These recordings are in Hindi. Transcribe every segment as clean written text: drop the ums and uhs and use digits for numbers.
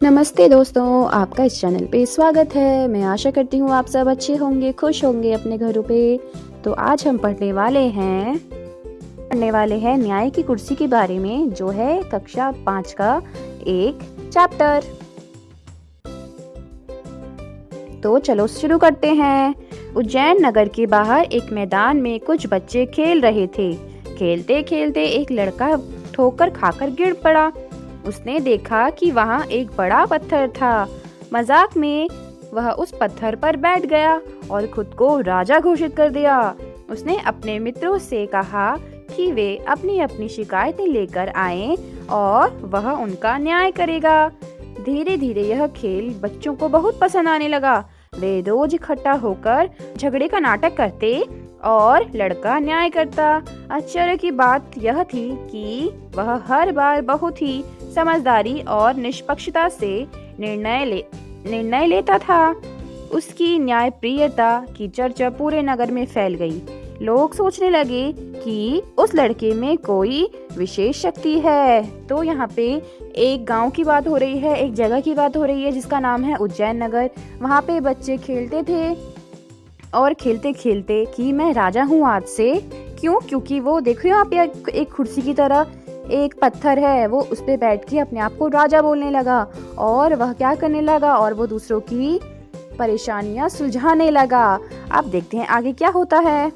नमस्ते दोस्तों, आपका इस चैनल पे स्वागत है। मैं आशा करती हूँ आप सब अच्छे होंगे, खुश होंगे अपने घरों पे। तो आज हम पढ़ने वाले हैं न्याय की कुर्सी के बारे में, जो है कक्षा 5 का एक चैप्टर। तो चलो शुरू करते हैं। उज्जैन नगर के बाहर एक मैदान में कुछ बच्चे खेल रहे थे। खेलते खेलते एक लड़का ठोकर खाकर गिर पड़ा। उसने देखा कि वहाँ एक बड़ा पत्थर था। मजाक में वह उस पत्थर पर बैठ गया और खुद को राजा घोषित कर दिया। उसने अपने मित्रों से कहा कि वे अपनी अपनी शिकायतें लेकर आएं और वह उनका न्याय करेगा। धीरे धीरे यह खेल बच्चों को बहुत पसंद आने लगा। वे रोज इकट्ठा होकर झगड़े का नाटक करते और लड़का न्याय करता। आश्चर्य की बात यह थी कि वह हर बार बहुत ही समझदारी और निष्पक्षता से निर्णय लेता था। उसकी न्यायप्रियता की चर्चा पूरे नगर में फैल गई। लोग सोचने लगे कि उस लड़के में कोई विशेष शक्ति है। तो यहाँ पे एक गांव की बात हो रही है, एक जगह की बात हो रही है जिसका नाम है उज्जैन नगर। वहाँ पे बच्चे खेलते थे और खेलते खेलते कि मैं राजा हूँ आज से। क्यों? क्योंकि वो देखो यहाँ पे एक कुर्सी की तरह एक पत्थर है, वो उस पे बैठ के अपने आप को राजा बोलने लगा और वह क्या करने लगा, और वो दूसरों की परेशानियां सुलझाने लगा। अब देखते हैं आगे क्या होता है।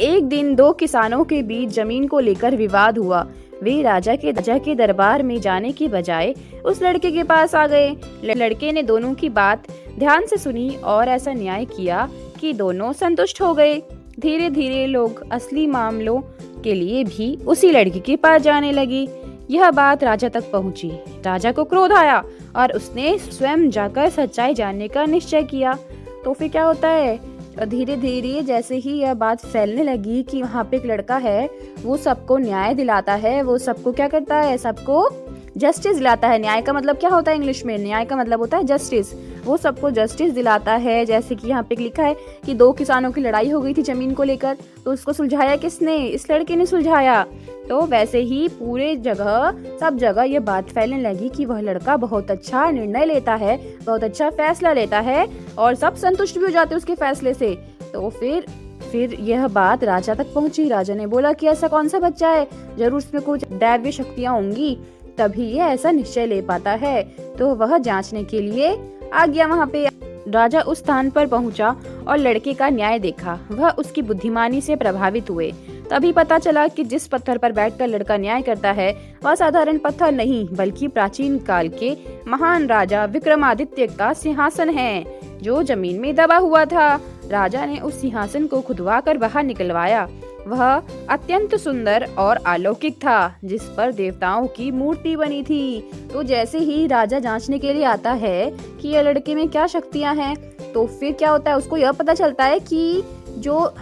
एक दिन दो किसानों के बीच जमीन को लेकर विवाद हुआ। वे राजा के दरबार में जाने की बजाय उस लड़के के पास आ गए। लड़के ने दोनों की बात ध्यान से सुनी और ऐसा न्याय किया कि दोनों संतुष्ट हो गए। धीरे धीरे लोग असली मामलों के लिए भी उसी लड़के के पास जाने लगी। यह बात राजा तक पहुंची। राजा को क्रोध आया और उसने स्वयं जाकर सच्चाई जानने का निश्चय किया। तो फिर क्या होता है, धीरे धीरे जैसे ही यह बात फैलने लगी कि वहाँ पे एक लड़का है, वो सबको न्याय दिलाता है, वो सबको क्या करता है, सबको जस्टिस दिलाता है। न्याय का मतलब क्या होता है इंग्लिश में? न्याय का मतलब होता है जस्टिस। वो सबको जस्टिस दिलाता है। जैसे कि यहाँ पे लिखा है कि दो किसानों की लड़ाई हो गई थी जमीन को लेकर, तो उसको सुलझाया किसने? इस लड़के ने सुलझाया। तो वैसे ही पूरे सब जगह ये बात फैलने लगी कि वह लड़का बहुत अच्छा निर्णय लेता है, बहुत अच्छा फैसला लेता है और सब संतुष्ट भी हो जाते उसके फैसले से। तो फिर यह बात राजा तक पहुंची। राजा ने बोला कि ऐसा कौन सा बच्चा है, जरूर उसमें कुछ दैवीय शक्तियां होंगी, तभी ये ऐसा निश्चय ले पाता है। तो वह जांचने के लिए आ गया वहाँ पे। राजा उस स्थान पर पहुंचा और लड़के का न्याय देखा। वह उसकी बुद्धिमानी से प्रभावित हुए। तभी पता चला कि जिस पत्थर पर बैठकर लड़का न्याय करता है वह साधारण पत्थर नहीं, बल्कि प्राचीन काल के महान राजा विक्रमादित्य का सिंहासन है, जो जमीन में दबा हुआ था। राजा ने उस सिंहासन को खुदवा कर बाहर निकलवाया। वह अत्यंत सुंदर और अलौकिक था, जिस पर देवताओं की मूर्ति बनी थी। तो जैसे ही राजा जांचने के लिए आता है कि यह लड़के में क्या शक्तियां हैं, तो फिर क्या होता है, उसको यह पता चलता है कि जो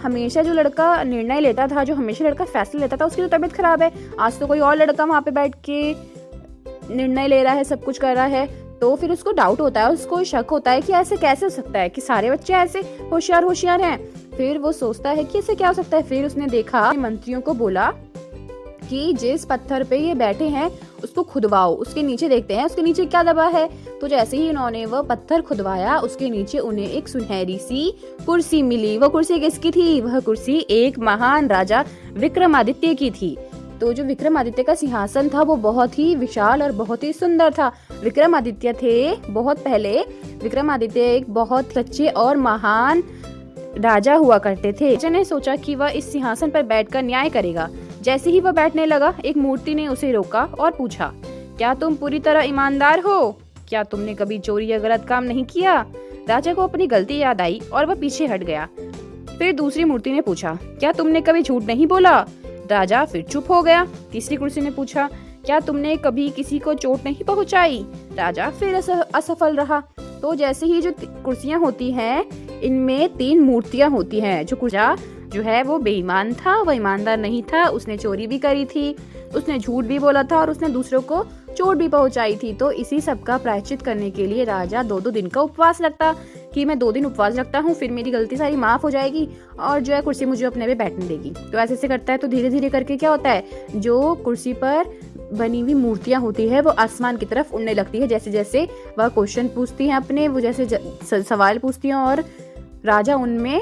लड़का निर्णय लेता था, जो हमेशा लड़का फैसला लेता था, उसकी तो तबीयत खराब है। आज तो कोई और लड़का वहाँ पे बैठ के निर्णय ले रहा है, सब कुछ कर रहा है। तो फिर उसको डाउट होता है, उसको शक होता है कि ऐसे कैसे हो सकता है कि सारे बच्चे ऐसे होशियार हैं। फिर वो सोचता है कि ऐसे क्या हो सकता है। फिर उसने देखा, मंत्रियों को बोला कि जिस पत्थर पे ये बैठे हैं उसको खुदवाओ, उसके नीचे देखते हैं उसके नीचे क्या दबा है। तो जैसे ही उन्होंने वह पत्थर खुदवाया, उसके नीचे उन्हें एक सुनहरी सी कुर्सी मिली। वो कुर्सी किसकी थी? वह कुर्सी एक महान राजा विक्रमादित्य की थी। तो जो विक्रमादित्य का सिंहासन था वो बहुत ही विशाल और बहुत ही सुंदर था। विक्रमादित्य थे बहुत पहले। विक्रमादित्य एक बहुत सच्चे और महान राजा हुआ करते थे। राजा ने सोचा कि वह इस सिंहासन पर बैठकर न्याय करेगा। जैसे ही वह बैठने लगा, एक मूर्ति ने उसे रोका और पूछा, क्या तुम पूरी तरह ईमानदार हो? क्या तुमने कभी चोरी या गलत काम नहीं किया? राजा को अपनी गलती याद आई और वह पीछे हट गया। फिर दूसरी मूर्ति ने पूछा, क्या तुमने कभी झूठ नहीं बोला? राजा फिर चुप हो गया। तीसरी कुर्सी ने पूछा, क्या तुमने कभी किसी को चोट नहीं पहुंचाई? राजा फिर असफल रहा। तो जैसे ही जो कुर्सियां होती हैं, इनमें 3 मूर्तियां होती हैं। जो है वो बेईमान था, वो ईमानदार नहीं था, उसने चोरी भी करी थी, उसने झूठ भी बोला था और उसने दूसरों को चोट भी पहुंचाई थी। तो इसी सब का प्रायश्चित करने के लिए राजा 2-2 दिन का उपवास रखता कि मैं 2 दिन उपवास रखता हूँ, फिर मेरी गलती सारी माफ हो जाएगी और जो है कुर्सी मुझे अपने पे बैठने देगी। तो ऐसे करता है। तो धीरे धीरे करके क्या होता है, जो कुर्सी पर बनी हुई मूर्तियां होती है वो आसमान की तरफ उड़ने लगती है। जैसे जैसे वह क्वेश्चन पूछती हैं अपने, वो जैसे सवाल पूछती हैं और राजा उनमें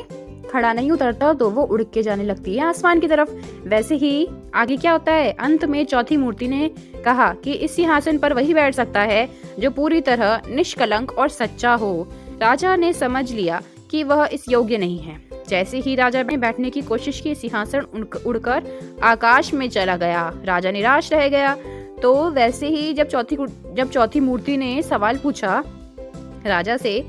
खड़ा नहीं उतरता तो वो उड़ के जाने लगती है आसमान की तरफ। वैसे ही आगे क्या होता है, अंत में चौथी मूर्ति ने कहा कि इस सिंहासन पर वही बैठ सकता है जो पूरी तरह निष्कलंक और सच्चा हो। राजा ने समझ लिया कि वह इस योग्य नहीं है। जैसे ही राजा ने बैठने की कोशिश की, सिंहासन उड़कर आकाश में चला गया। राजा निराश रह गया। तो वैसे ही जब चौथी मूर्ति ने सवाल पूछा राजा से,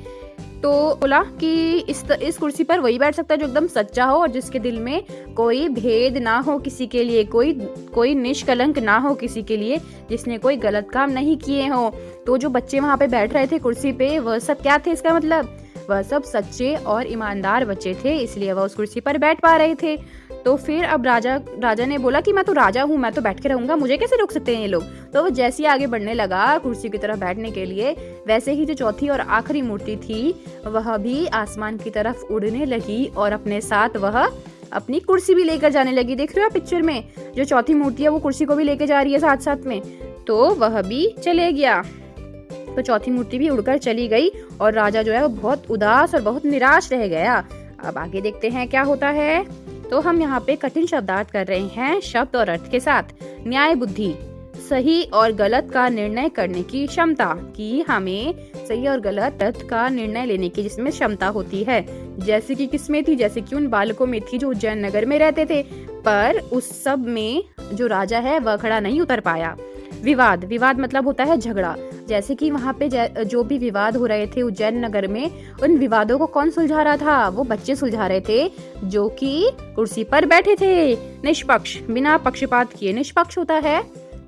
तो बोला कि इस कुर्सी पर वही बैठ सकता है जो एकदम सच्चा हो और जिसके दिल में कोई भेद ना हो किसी के लिए, कोई निष्कलंक ना हो किसी के लिए, जिसने कोई गलत काम नहीं किए हो। तो जो बच्चे वहां पे बैठ रहे थे कुर्सी पे, वह सब क्या थे, इसका मतलब वह सब सच्चे और ईमानदार बच्चे थे, इसलिए वह उस कुर्सी पर बैठ पा रहे थे। तो फिर अब राजा ने बोला कि मैं तो राजा हूँ, मैं तो बैठ के रहूंगा, मुझे कैसे रोक सकते हैं ये लोग। तो वो जैसे ही आगे बढ़ने लगा कुर्सी की तरफ बैठने के लिए, वैसे ही जो चौथी और आखिरी मूर्ति थी वह भी आसमान की तरफ उड़ने लगी और अपने साथ वह अपनी कुर्सी भी लेकर जाने लगी। देख रहे हो आप पिक्चर में, जो चौथी मूर्ति है वो कुर्सी को भी लेकर जा रही है साथ साथ में, तो वह भी चले गया। तो चौथी मूर्ति भी उड़कर चली गई और राजा जो है वो बहुत उदास और बहुत निराश रह गया। अब आगे देखते हैं क्या होता है। तो हम यहाँ पे कठिन शब्दार्थ कर रहे हैं शब्द और अर्थ के साथ। न्याय बुद्धि, सही और गलत का निर्णय करने की क्षमता, कि हमें सही और गलत अर्थ का निर्णय लेने की जिसमें क्षमता होती है। जैसे कि किसमें थी, जैसे कि उन बालकों में थी जो उज्जैन नगर में रहते थे, पर उस सब में जो राजा है वह खड़ा नहीं उतर पाया। विवाद मतलब होता है झगड़ा। जैसे कि वहाँ पे जो भी विवाद हो रहे थे उज्जैन नगर में, उन विवादों को कौन सुलझा रहा था, वो बच्चे सुलझा रहे थे जो कि कुर्सी पर बैठे थे। निष्पक्ष, बिना पक्षपात किए। निष्पक्ष होता है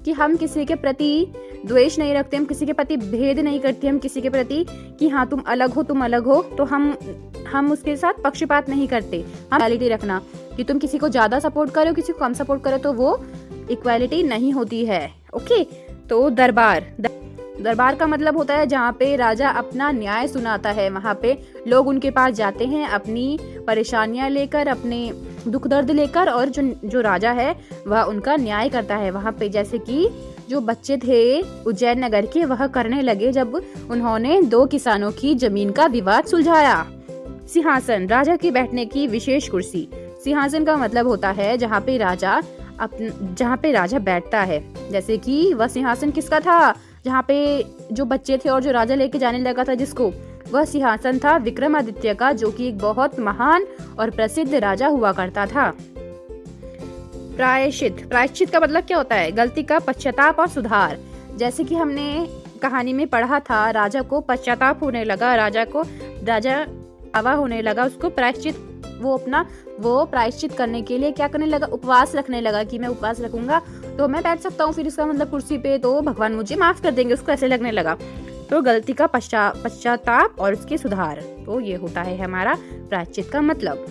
कि हम किसी के प्रति द्वेष नहीं रखते, हम किसी के प्रति भेद नहीं करते, हम किसी के प्रति कि हाँ तुम अलग हो, तो हम उसके साथ पक्षपात नहीं करते। हम इक्वालिटी रखना कि तुम किसी को ज्यादा सपोर्ट करो, किसी को कम सपोर्ट करो, तो वो इक्वालिटी नहीं होती है। ओके। तो दरबार का मतलब होता है जहाँ पे राजा अपना न्याय सुनाता है। वहाँ पे लोग उनके पास जाते हैं अपनी परेशानियां लेकर, अपने दुख दर्द लेकर, और जो राजा है वह उनका न्याय करता है वहाँ पे। जैसे कि जो बच्चे थे उज्जैन नगर के, वह करने लगे जब उन्होंने 2 किसानों की जमीन का विवाद सुलझाया। सिंहासन, राजा की बैठने की विशेष कुर्सी। सिंहासन का मतलब होता है जहाँ पे राजा बैठता है। जैसे कि वह सिंहासन किसका था, जहाँ पे जो बच्चे थे और जो राजा लेके जाने लगा था जिसको, वह सिंहासन था विक्रमादित्य का, जो कि एक बहुत महान और प्रसिद्ध राजा हुआ करता था। प्रायश्चित का मतलब क्या होता है, गलती का पश्चाताप और सुधार। जैसे कि हमने कहानी में पढ़ा था, राजा को पश्चाताप होने लगा, राजा आवा होने लगा, उसको प्रायश्चित वो प्रायश्चित करने के लिए क्या करने लगा, उपवास रखने लगा कि मैं उपवास रखूंगा तो मैं बैठ सकता हूँ फिर इसका मतलब कुर्सी पे, तो भगवान मुझे माफ कर देंगे, उसको ऐसे लगने लगा। तो गलती का पश्चाताप और उसके सुधार, तो ये होता है हमारा प्रायश्चित का मतलब।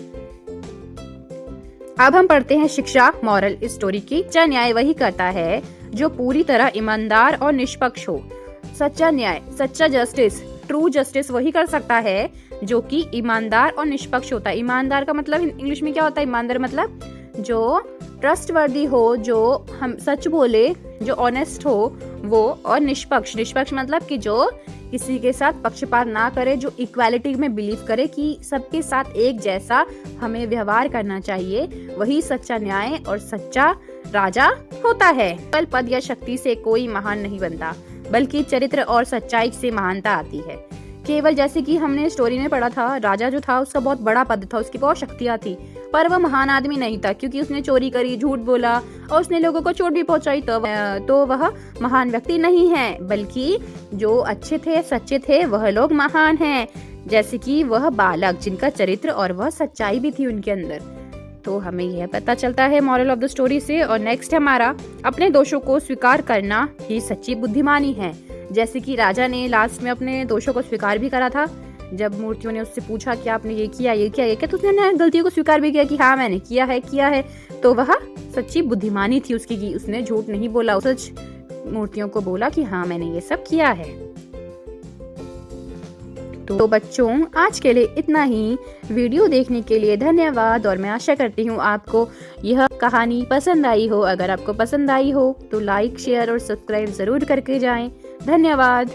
अब हम पढ़ते हैं शिक्षा, मॉरल इस स्टोरी की। सच्चा न्याय वही करता है जो पूरी तरह ईमानदार और निष्पक्ष हो। सच्चा न्याय, सच्चा जस्टिस, ट्रू जस्टिस वही कर सकता है जो कि ईमानदार और निष्पक्ष होता है। ईमानदार का मतलब इंग्लिश में क्या होता है, ईमानदार मतलब जो ट्रस्टवर्दी हो, जो हम सच बोले, जो ऑनेस्ट हो वो, और निष्पक्ष मतलब कि जो किसी के साथ पक्षपात ना करे, जो इक्वालिटी में बिलीव करे कि सबके साथ एक जैसा हमें व्यवहार करना चाहिए, वही सच्चा न्याय और सच्चा राजा होता है। केवल पद या शक्ति से कोई महान नहीं बनता, बल्कि चरित्र और सच्चाई से महानता आती है। केवल जैसे कि हमने स्टोरी में पढ़ा था, राजा जो था उसका बहुत बड़ा पद था, उसकी बहुत शक्तियां थी, पर वह महान आदमी नहीं था क्योंकि उसने चोरी करी, झूठ बोला और उसने लोगों को चोट भी पहुंचाई, तो वह महान व्यक्ति नहीं है, बल्कि जो अच्छे थे, सच्चे थे, वह लोग महान हैं। जैसे कि वह बालक जिनका चरित्र और वह सच्चाई भी थी उनके अंदर। तो हमें यह पता चलता है मॉरल ऑफ द स्टोरी से। और नेक्स्ट हमारा, अपने दोषों को स्वीकार करना ही सच्ची बुद्धिमानी है। जैसे कि राजा ने लास्ट में अपने दोषों को स्वीकार भी करा था। जब मूर्तियों ने उससे पूछा कि आपने ये किया, तो उसने गलतियों को स्वीकार भी किया कि हाँ मैंने किया है, तो वह सच्ची बुद्धिमानी थी उसकी कि उसने झूठ नहीं बोला, सच मूर्तियों को बोला कि हाँ मैंने ये सब किया है। तो बच्चों, आज के लिए इतना ही। वीडियो देखने के लिए धन्यवाद और मैं आशा करती हूँ आपको यह कहानी पसंद आई हो। अगर आपको पसंद आई हो तो लाइक, शेयर और सब्सक्राइब ज़रूर करके जाएं। धन्यवाद।